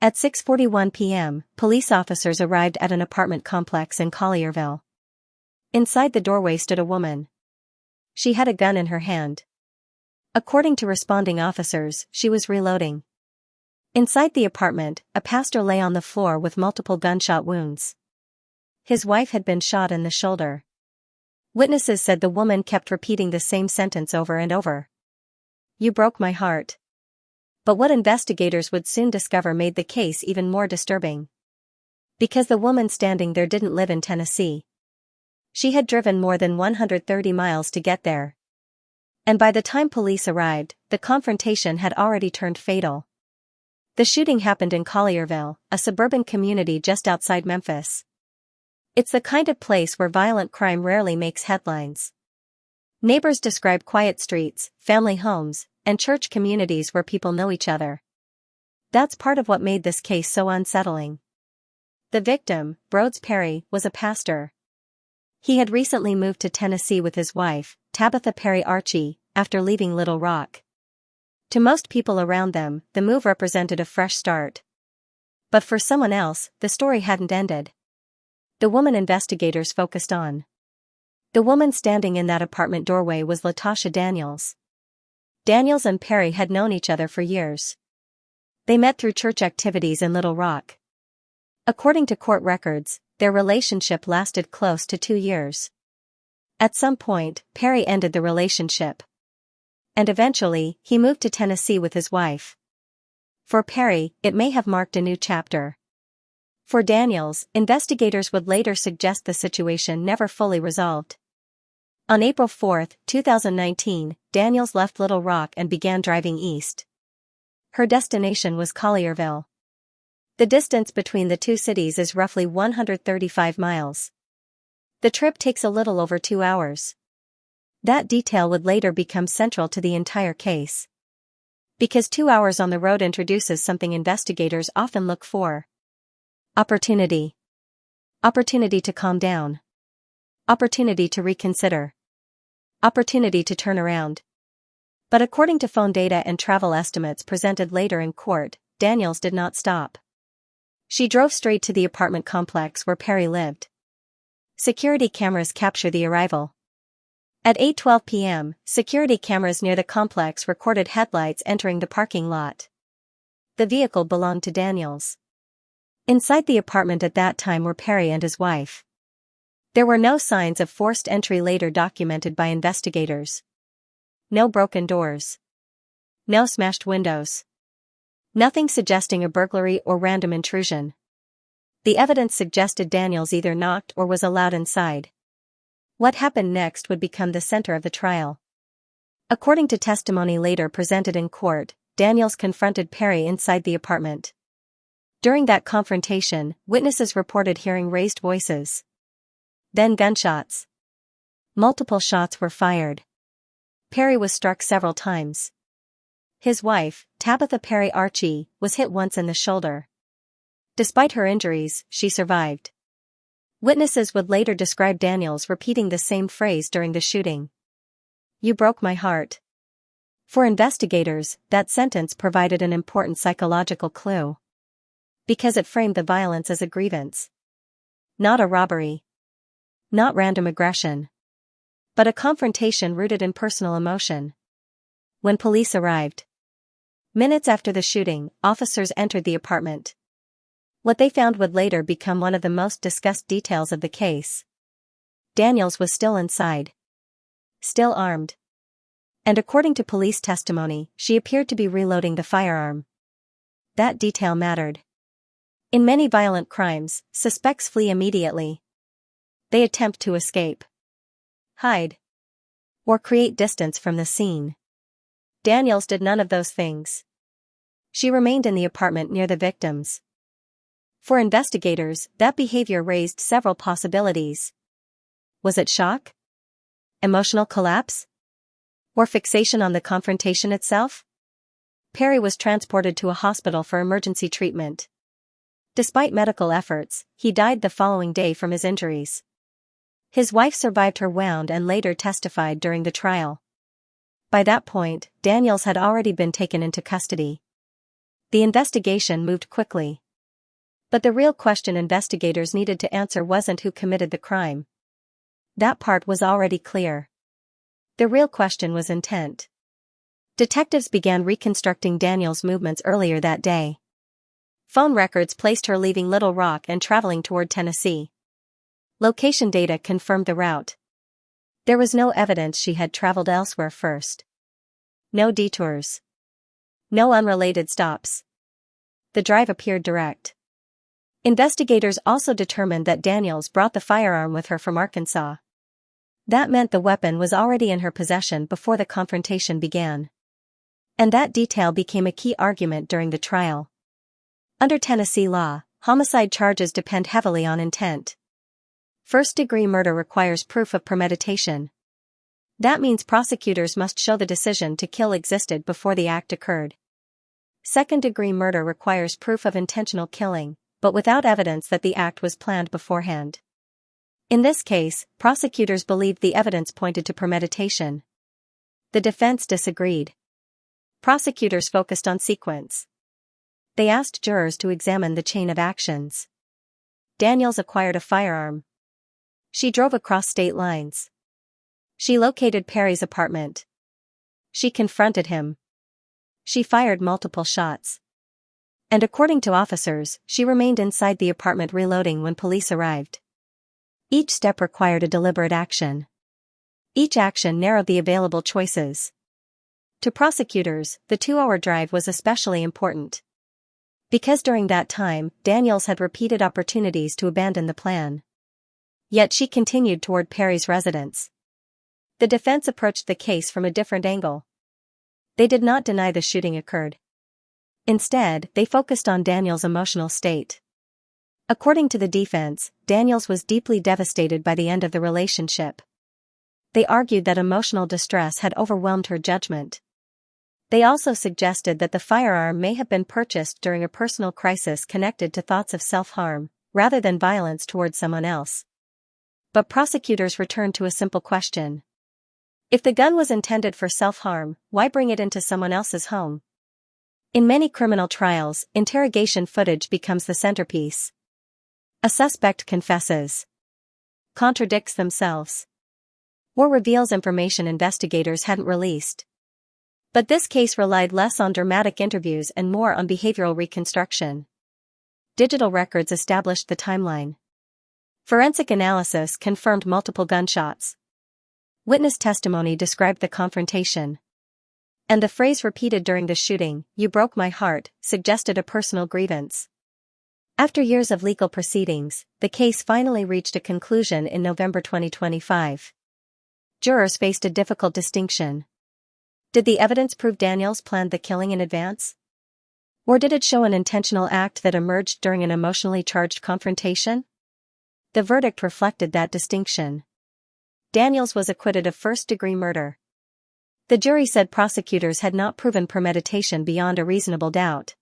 At 6:41 p.m., police officers arrived at an apartment complex in Collierville. Inside the doorway stood a woman. She had a gun in her hand. According to responding officers, she was reloading. Inside the apartment, a pastor lay on the floor with multiple gunshot wounds. His wife had been shot in the shoulder. Witnesses said the woman kept repeating the same sentence over and over. "You broke my heart." But what investigators would soon discover made the case even more disturbing. Because the woman standing there didn't live in Tennessee. She had driven more than 130 miles to get there. And by the time police arrived, the confrontation had already turned fatal. The shooting happened in Collierville, a suburban community just outside Memphis. It's the kind of place where violent crime rarely makes headlines. Neighbors describe quiet streets, family homes, and church communities where people know each other. That's part of what made this case so unsettling. The victim, Broads Perry, was a pastor. He had recently moved to Tennessee with his wife, Tabitha Perry Archie, after leaving Little Rock. To most people around them, the move represented a fresh start. But for someone else, the story hadn't ended. The woman investigators focused on. The woman standing in that apartment doorway was Latasha Daniels. Daniels and Perry had known each other for years. They met through church activities in Little Rock. According to court records, their relationship lasted close to 2 years. At some point, Perry ended the relationship. And eventually, he moved to Tennessee with his wife. For Perry, it may have marked a new chapter. For Daniels, investigators would later suggest the situation never fully resolved. On April 4, 2019, Daniels left Little Rock and began driving east. Her destination was Collierville. The distance between the two cities is roughly 135 miles. The trip takes a little over 2 hours. That detail would later become central to the entire case. Because 2 hours on the road introduces something investigators often look for. Opportunity. Opportunity to calm down. Opportunity to reconsider. Opportunity to turn around. But according to phone data and travel estimates presented later in court, Daniels did not stop. She drove straight to the apartment complex where Perry lived. Security cameras capture the arrival. At 8:12 p.m., security cameras near the complex recorded headlights entering the parking lot. The vehicle belonged to Daniels. Inside the apartment at that time were Perry and his wife. There were no signs of forced entry later documented by investigators. No broken doors. No smashed windows. Nothing suggesting a burglary or random intrusion. The evidence suggested Daniels either knocked or was allowed inside. What happened next would become the center of the trial. According to testimony later presented in court, Daniels confronted Perry inside the apartment. During that confrontation, witnesses reported hearing raised voices. Then gunshots. Multiple shots were fired. Perry was struck several times. His wife, Tabitha Perry Archie, was hit once in the shoulder. Despite her injuries, she survived. Witnesses would later describe Daniels repeating the same phrase during the shooting. "You broke my heart." For investigators, that sentence provided an important psychological clue. Because it framed the violence as a grievance. Not a robbery. Not random aggression. But a confrontation rooted in personal emotion. When police arrived. Minutes after the shooting, officers entered the apartment. What they found would later become one of the most discussed details of the case. Daniels was still inside. Still armed. And according to police testimony, she appeared to be reloading the firearm. That detail mattered. In many violent crimes, suspects flee immediately. They attempt to escape. Hide. Or create distance from the scene. Daniels did none of those things. She remained in the apartment near the victims. For investigators, that behavior raised several possibilities. Was it shock? Emotional collapse? Or fixation on the confrontation itself? Perry was transported to a hospital for emergency treatment. Despite medical efforts, he died the following day from his injuries. His wife survived her wound and later testified during the trial. By that point, Daniels had already been taken into custody. The investigation moved quickly. But the real question investigators needed to answer wasn't who committed the crime. That part was already clear. The real question was intent. Detectives began reconstructing Daniel's movements earlier that day. Phone records placed her leaving Little Rock and traveling toward Tennessee. Location data confirmed the route. There was no evidence she had traveled elsewhere first. No detours. No unrelated stops. The drive appeared direct. Investigators also determined that Daniels brought the firearm with her from Arkansas. That meant the weapon was already in her possession before the confrontation began. And that detail became a key argument during the trial. Under Tennessee law, homicide charges depend heavily on intent. First-degree murder requires proof of premeditation. That means prosecutors must show the decision to kill existed before the act occurred. Second-degree murder requires proof of intentional killing, but without evidence that the act was planned beforehand. In this case, prosecutors believed the evidence pointed to premeditation. The defense disagreed. Prosecutors focused on sequence. They asked jurors to examine the chain of actions. Daniels acquired a firearm. She drove across state lines. She located Perry's apartment. She confronted him. She fired multiple shots. And according to officers, she remained inside the apartment reloading when police arrived. Each step required a deliberate action. Each action narrowed the available choices. To prosecutors, the 2-hour drive was especially important. Because during that time, Daniels had repeated opportunities to abandon the plan. Yet she continued toward Perry's residence. The defense approached the case from a different angle. They did not deny the shooting occurred. Instead, they focused on Daniels' emotional state. According to the defense, Daniels was deeply devastated by the end of the relationship. They argued that emotional distress had overwhelmed her judgment. They also suggested that the firearm may have been purchased during a personal crisis connected to thoughts of self-harm, rather than violence toward someone else. But prosecutors returned to a simple question. If the gun was intended for self-harm, why bring it into someone else's home? In many criminal trials, interrogation footage becomes the centerpiece. A suspect confesses, contradicts themselves, or reveals information investigators hadn't released. But this case relied less on dramatic interviews and more on behavioral reconstruction. Digital records established the timeline. Forensic analysis confirmed multiple gunshots. Witness testimony described the confrontation. And the phrase repeated during the shooting, "You broke my heart," suggested a personal grievance. After years of legal proceedings, the case finally reached a conclusion in November 2025. Jurors faced a difficult distinction. Did the evidence prove Daniels planned the killing in advance? Or did it show an intentional act that emerged during an emotionally charged confrontation? The verdict reflected that distinction. Daniels was acquitted of first-degree murder. The jury said prosecutors had not proven premeditation beyond a reasonable doubt.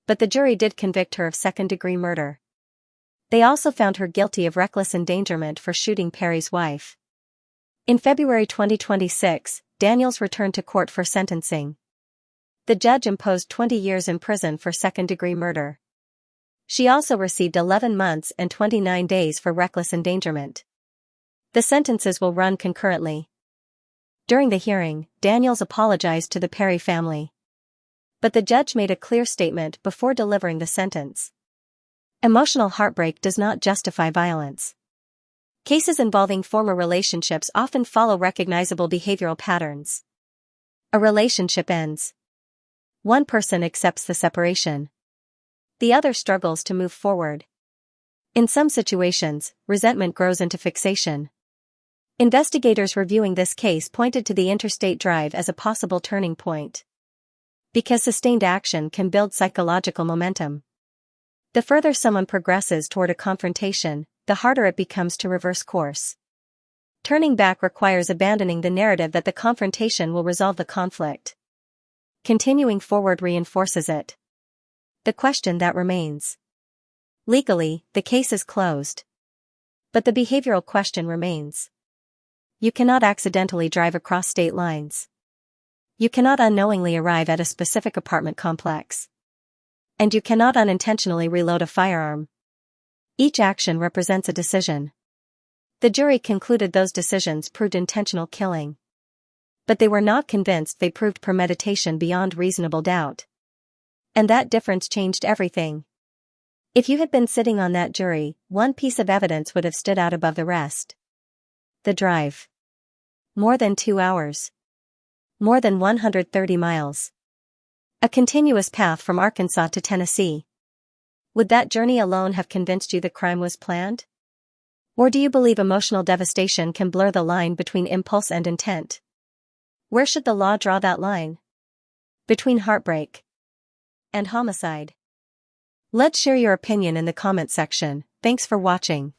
But the jury did convict her of second-degree murder. They also found her guilty of reckless endangerment for shooting Perry's wife. In February 2026, Daniels returned to court for sentencing. The judge imposed 20 years in prison for second-degree murder. She also received 11 months and 29 days for reckless endangerment. The sentences will run concurrently. During the hearing, Daniels apologized to the Perry family. But the judge made a clear statement before delivering the sentence. Emotional heartbreak does not justify violence. Cases involving former relationships often follow recognizable behavioral patterns. A relationship ends. One person accepts the separation. The other struggles to move forward. In some situations, resentment grows into fixation. Investigators reviewing this case pointed to the interstate drive as a possible turning point. Because sustained action can build psychological momentum. The further someone progresses toward a confrontation, the harder it becomes to reverse course. Turning back requires abandoning the narrative that the confrontation will resolve the conflict. Continuing forward reinforces it. The question that remains. Legally, the case is closed. But the behavioral question remains. You cannot accidentally drive across state lines. You cannot unknowingly arrive at a specific apartment complex. And you cannot unintentionally reload a firearm. Each action represents a decision. The jury concluded those decisions proved intentional killing. But they were not convinced they proved premeditation beyond reasonable doubt. And that difference changed everything. If you had been sitting on that jury, one piece of evidence would have stood out above the rest. The drive. More than 2 hours. More than 130 miles. A continuous path from Arkansas to Tennessee. Would that journey alone have convinced you the crime was planned? Or do you believe emotional devastation can blur the line between impulse and intent? Where should the law draw that line? Between heartbreak and homicide. Let's share your opinion in the comment section. Thanks for watching.